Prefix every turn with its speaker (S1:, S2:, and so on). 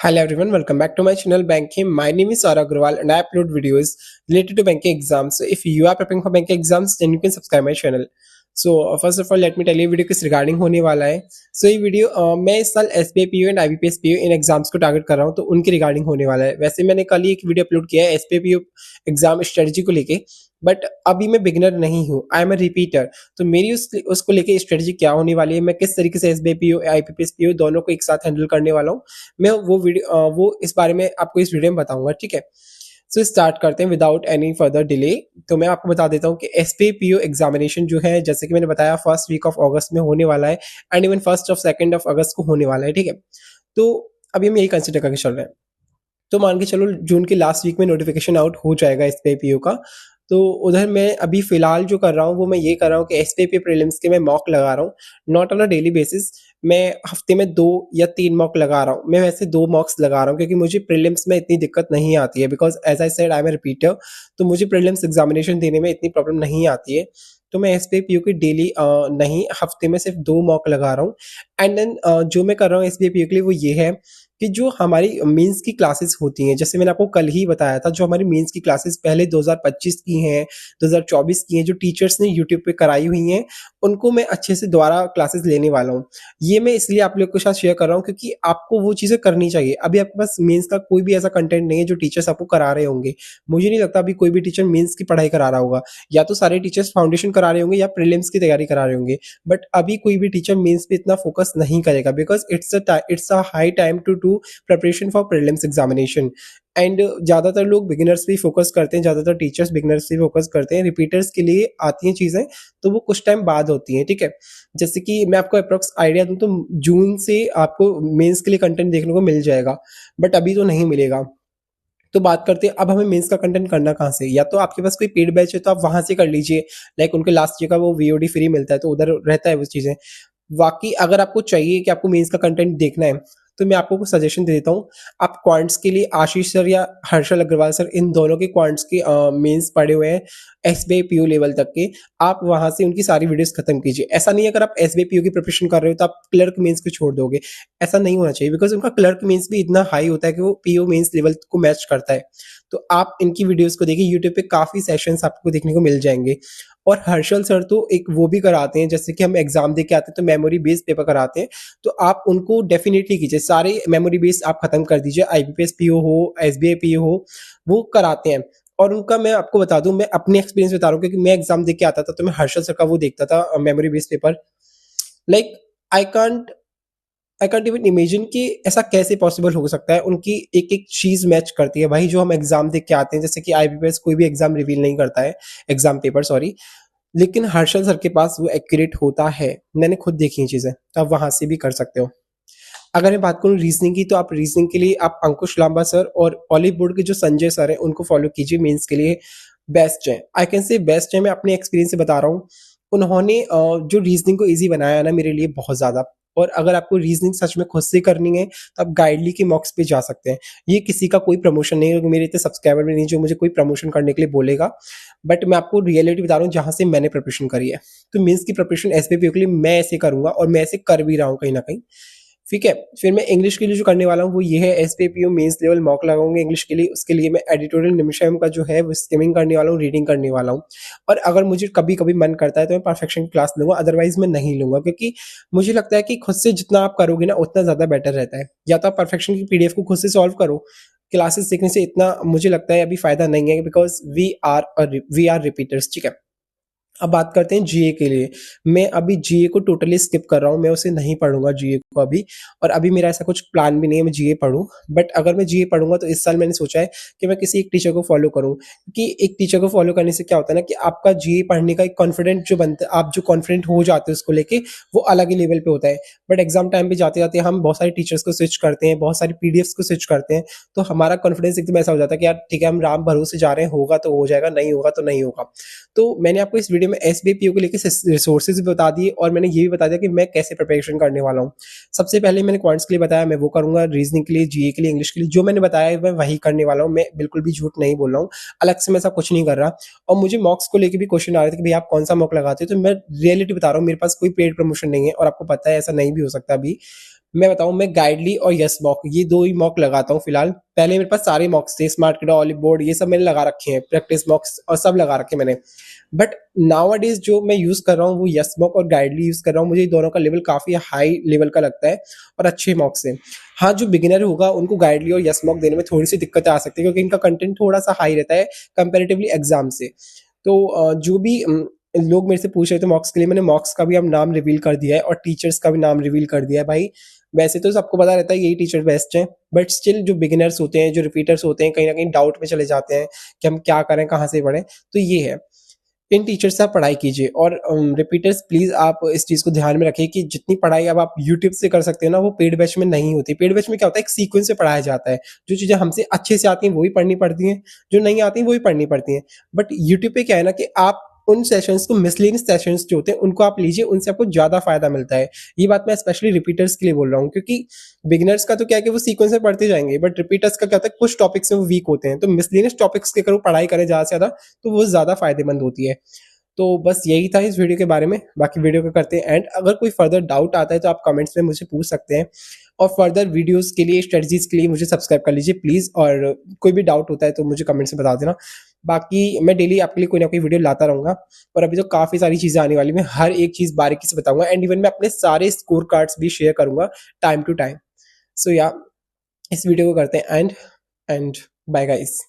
S1: Hello everyone, welcome back to my channel Banking. My name is Saurabh Agrawal and I upload videos related to banking exams. So if you are preparing for banking exams, then you can subscribe my channel. So first of all, let me tell you video किस regarding होने वाला है. सो ये video मैं इस साल SBI PO and IBPS PO in exams को target कर रहा हूँ, तो उनके रिगार्डिंग होने वाला है. वैसे मैंने कल ही एक वीडियो अपलोड किया है SBI PO एग्जाम स्ट्रेटजी को लेके, बट अभी मैं बिगिनर नहीं हूँ, आई एम अ रिपीटर. तो मेरी उसको लेके स्ट्रेटजी क्या होने वाली है, मैं किस तरीके से SBI PO IBPS PO दोनों को एक साथ हैंडल करने वाला हूँ, मैं वो इस बारे में आपको इस वीडियो में बताऊंगा. ठीक है, सो स्टार्ट करते हैं विदाउट एनी फर्दर डिले. तो मैं आपको बता देता हूँ कि SBI PO एग्जामिनेशन जो है, जैसे कि मैंने बताया, फर्स्ट वीक ऑफ अगस्त में होने वाला है and even first of second of अगस्त को होने वाला है. ठीक है, तो अभी हम यही कंसिडर करके चल रहे हैं. तो मान के चलो जून के लास्ट वीक में नोटिफिकेशन आउट हो जाएगा SBI PO का. तो उधर मैं अभी फिलहाल जो कर रहा हूँ वो मैं ये कर रहा हूँ कि SBI PO प्रीलिम्स के मैं मॉक लगा रहा हूँ, not on a daily basis. मैं हफ्ते में 2 या 3 मॉक लगा रहा हूँ. मैं वैसे 2 मॉक्स लगा रहा हूँ क्योंकि मुझे प्रीलिम्स में इतनी दिक्कत नहीं आती है, because as I said I am a repeater. तो मुझे प्रीलिम्स एग्जामिनेशन देने में इतनी प्रॉब्लम नहीं आती है. तो मैं SBI PO की डेली नहीं, हफ्ते में सिर्फ 2 मॉक लगा रहा हूँ. एंड देन जो मैं कर रहा हूँ SBI PO के लिए वो ये है कि जो हमारी मेंस की क्लासेस होती हैं, जैसे मैंने आपको कल ही बताया था, जो हमारी मेंस की क्लासेस पहले 2025 की हैं, 2024 की हैं, जो टीचर्स ने यूट्यूब पे कराई हुई हैं, उनको मैं अच्छे से दोबारा क्लासेस लेने वाला हूँ. ये मैं इसलिए आप लोग के साथ शेयर कर रहा हूँ क्योंकि आपको वो चीज़ें करनी चाहिए. अभी आपके पास मेंस का कोई भी ऐसा कंटेंट नहीं है जो टीचर्स आपको करा रहे होंगे. मुझे नहीं लगता अभी कोई भी टीचर मेंस की पढ़ाई करा रहा होगा. या तो सारे टीचर्स फाउंडेशन करा रहे होंगे या प्रीलिम्स की तैयारी करा रहे होंगे, बट अभी कोई भी टीचर मेंस पे इतना फोकस नहीं करेगा, because it's a high time to do preparation for prelims examination. And ज़्यादातर लोग बिगिनर्स पे फोकस करते हैं, ज़्यादातर टीचर्स बिगिनर्स पे फोकस करते हैं. रिपीटर्स के लिए आती हैं चीज़ें तो वो कुछ टाइम बाद होती हैं. ठीक है, जैसे कि मैं आपको अप्रोक्स आइडिया दूं तो जून से आपको मेंस के लिए कंटेंट देखने को मिल जाएगा, बट अभी तो नहीं मिलेगा. तो बात करते हैं अब हमें मेंस का कंटेंट करना कहाँ से. या तो आपके पास कोई पेड बैच है तो आप वहां से कर लीजिए, लाइक उनके लास्ट ईयर का वो VOD फ्री मिलता है तो उधर रहता है वो चीज़ें. बाकी अगर आपको चाहिए कि आपको मेंस का कंटेंट देखना है तो मैं आपको कुछ सजेशन दे देता हूँ. आप क्वांट्स के लिए आशीष सर या हर्षल अग्रवाल सर, इन दोनों के क्वांट्स के मेंस पढ़े हुए हैं SBI PO लेवल तक के. आप वहां से उनकी सारी वीडियोस खत्म कीजिए. ऐसा नहीं है अगर आप SBI PO की प्रिपरेशन कर रहे हो तो आप क्लर्क मेंस को छोड़ दोगे, ऐसा नहीं होना चाहिए, बिकॉज उनका क्लर्क मेंस भी इतना हाई होता है कि वो PO मेंस लेवल को मैच करता है. तो आप इनकी वीडियोस को देखिए, यूट्यूब पे काफी सेशंस आपको देखने को मिल जाएंगे. और हर्षल सर तो एक वो भी कराते हैं, जैसे कि हम एग्जाम दे के आते हैं तो मेमोरी बेस्ड पेपर कराते हैं, तो आप उनको डेफिनेटली कीजिए. सारे मेमोरी बेस्ड आप खत्म कर दीजिए, IBPS PO हो, SBI PO हो, वो कराते हैं. और उनका मैं आपको बता दूं, मैं अपने एक्सपीरियंस बता रहा हूँ क्योंकि मैं एग्जाम दे के आता था तो मैं हर्षल सर का वो देखता था memory based paper. Like I can't I can't even imagine कि ऐसा कैसे पॉसिबल हो सकता है. उनकी एक एक चीज मैच करती है भाई, जो हम एग्जाम देख के आते हैं. जैसे कि IBPS कोई भी एग्जाम रिवील नहीं करता है, एग्जाम पेपर सॉरी, लेकिन हर्षल सर के पास वो एक्यूरेट होता है. मैंने खुद देखी हैं चीजें, तो आप वहां से भी कर सकते हो. अगर मैं बात करूँ रीजनिंग की, तो आप रीजनिंग के लिए आप अंकुश लांबा सर और ऑलिव बोर्ड के जो संजय सर हैं उनको फॉलो कीजिए. मेंस के लिए बेस्ट है, आई कैन से बेस्ट है. मैं अपने एक्सपीरियंस से बता रहा हूँ, उन्होंने जो रीजनिंग को ईजी बनाया है ना मेरे लिए बहुत ज़्यादा. और अगर आपको रीजनिंग सच में खुद से करनी है तो आप गाइडली के मॉक्स पे जा सकते हैं. ये किसी का कोई प्रमोशन नहीं है क्योंकि मेरे इतने सब्सक्राइबर भी नहीं जो मुझे कोई प्रमोशन करने के लिए बोलेगा, बट मैं आपको रियलिटी बता रहा हूँ जहाँ से मैंने प्रिपरेशन करी है. तो मीन्स की प्रिपरेशन SBI PO के लिए मैं ऐसे करूंगा और मैं ऐसे कर भी रहा हूँ कहीं ना कहीं. ठीक है, फिर मैं इंग्लिश के लिए जो करने वाला हूँ वो ये है, SBI PO mains level mock लगाऊंगा इंग्लिश के लिए. उसके लिए मैं एडिटोरियल निमिषम का जो है वो स्किमिंग करने वाला हूँ, रीडिंग करने वाला हूँ. और अगर मुझे कभी कभी मन करता है तो मैं परफेक्शन की क्लास लूंगा, अदरवाइज मैं नहीं लूंगा, क्योंकि मुझे लगता है कि खुद से जितना आप करोगे ना उतना ज़्यादा बेटर रहता है. या तो आप परफेक्शन की PDF को खुद से सॉल्व करो, क्लासेस सीखने से इतना मुझे लगता है अभी फायदा नहीं है, बिकॉज वी आर रिपीटर्स. ठीक है, अब बात करते हैं GA के लिए. मैं अभी GA को टोटली स्किप कर रहा हूँ, मैं उसे नहीं पढ़ूंगा GA को अभी. और अभी मेरा ऐसा कुछ प्लान भी नहीं है मैं GA पढ़ूँ, बट अगर मैं GA पढ़ूंगा तो इस साल मैंने सोचा है कि मैं किसी एक टीचर को फॉलो करूँ, क्योंकि एक टीचर को फॉलो करने से क्या होता है ना कि आपका GA पढ़ने का एक कॉन्फिडेंट जो बनता है, आप जो कॉन्फिडेंट हो जाते हैं उसको लेके, वो अलग ही लेवल पे होता है. बट एग्जाम टाइम पे जाते जाते हम बहुत सारे टीचर्स को स्विच करते हैं, बहुत सारी PDFs को स्विच करते हैं, तो हमारा कॉन्फिडेंस एकदम ऐसा हो जाता है कि यार ठीक है, हम राम भरोसे जा रहे हैं, होगा तो हो जाएगा, नहीं होगा तो नहीं होगा. तो मैंने आपको इस वीडियो में SBI PO को लेकर रिसोर्सेज भी बता दिए और मैंने ये भी बता दिया कि मैं कैसे प्रिपरेशन करने वाला हूँ. सबसे पहले मैंने क्वांट्स के लिए बताया, मैं वो करूंगा. रीजनिंग के लिए, GA के लिए, इंग्लिश के लिए जो मैंने बताया है मैं वही करने वाला हूँ. मैं बिल्कुल भी झूठ नहीं बोल रहा हूँ, अलग से मैं ऐसा कुछ नहीं कर रहा. और मुझे मॉक्स को लेकर भी क्वेश्चन आ रहे थे कि भाई आप कौन सा मॉक लगाते हो, तो मैं रियलिटी बता रहा हूँ, मेरे पास कोई पेड प्रमोशन नहीं है और आपको पता है ऐसा नहीं भी हो सकता अभी. मैं बताऊं, मैं गाइडली और यस मॉक ये दो ही मॉक लगाता हूँ फिलहाल। पहले मेरे पास सारे मॉक्स थे, स्मार्ट किड, ऑलिव बोर्ड, ये सब मैंने लगा रखे हैं, प्रैक्टिस मॉक्स और सब लगा रखे हैं मैंने। बट नाउ जो मैं यूज कर रहा हूँ वो यस मॉक और गाइडली यूज कर रहा हूँ। मुझे दोनों का लेवल काफी हाई लेवल का लगता है और अच्छे मॉक्स है। हाँ, जो बिगिनर होगा उनको गाइडली और यस मॉक देने में थोड़ी सी दिक्कतें आ सकती है, क्योंकि इनका कंटेंट थोड़ा सा हाई रहता है कंपेरेटिवली एग्जाम से। तो जो भी लोग मेरे से पूछ रहे थे मॉक्स के लिए, मैंने मॉक्स का भी अब नाम रिवील कर दिया है और टीचर्स का भी नाम रिवील कर दिया है भाई। वैसे तो सबको पता रहता है यही टीचर बेस्ट है, बट स्टिल जो बिगिनर्स होते हैं, जो रिपीटर्स होते हैं, कहीं ना कहीं डाउट में चले जाते हैं कि हम क्या करें, कहाँ से पढ़ें, तो ये है, इन टीचर से आप पढ़ाई कीजिए। और रिपीटर्स प्लीज आप इस चीज को ध्यान में रखिए कि जितनी पढ़ाई अब आप यूट्यूब से कर सकते हो ना, वो पेड बैच में नहीं होती। पेड बैच में क्या होता है, एक सीक्वेंस से पढ़ाया जाता है। जो चीजें हमसे अच्छे से आती हैं वो ही पढ़नी पड़ती हैं, जो नहीं आती हैं वो ही पढ़नी पड़ती हैं। बट यूट्यूब पे क्या है ना कि आप उन सेशंस को, मिसलिनियस सेशंस जो होते हैं उनको आप लीजिए, उनसे आपको ज्यादा फायदा मिलता है। ये बात मैं स्पेशली रिपीटर्स के लिए बोल रहा हूँ, क्योंकि बिगिनर्स का तो क्या है कि वो सीक्वेंस में पढ़ते जाएंगे, बट रिपीटर्स का क्या होता है, कुछ टॉपिक्स में वो वीक होते हैं। तो मिसलिनियस टॉपिक्स के अगर वो पढ़ाई करें ज्यादा से ज्यादा, तो वो ज्यादा फायदेमंद होती है। तो बस यही था इस वीडियो के बारे में। बाकी वीडियो को करते हैं एंड। अगर कोई फर्दर डाउट आता है तो आप कमेंट्स में मुझे पूछ सकते हैं, और फर्दर वीडियोस के लिए, स्ट्रेटजीज के लिए मुझे सब्सक्राइब कर लीजिए प्लीज। और कोई भी डाउट होता है तो मुझे कमेंट्स में बता देना। बाकी मैं डेली आपके लिए कोई ना कोई वीडियो लाता रहूंगा, और अभी तो काफी सारी चीजें आने वाली, मैं हर एक चीज बारीकी से बताऊंगा, एंड इवन मैं अपने सारे स्कोर कार्ड्स भी शेयर करूंगा टाइम टू टाइम। सो या, इस वीडियो को करते हैं एंड बाय गाइस।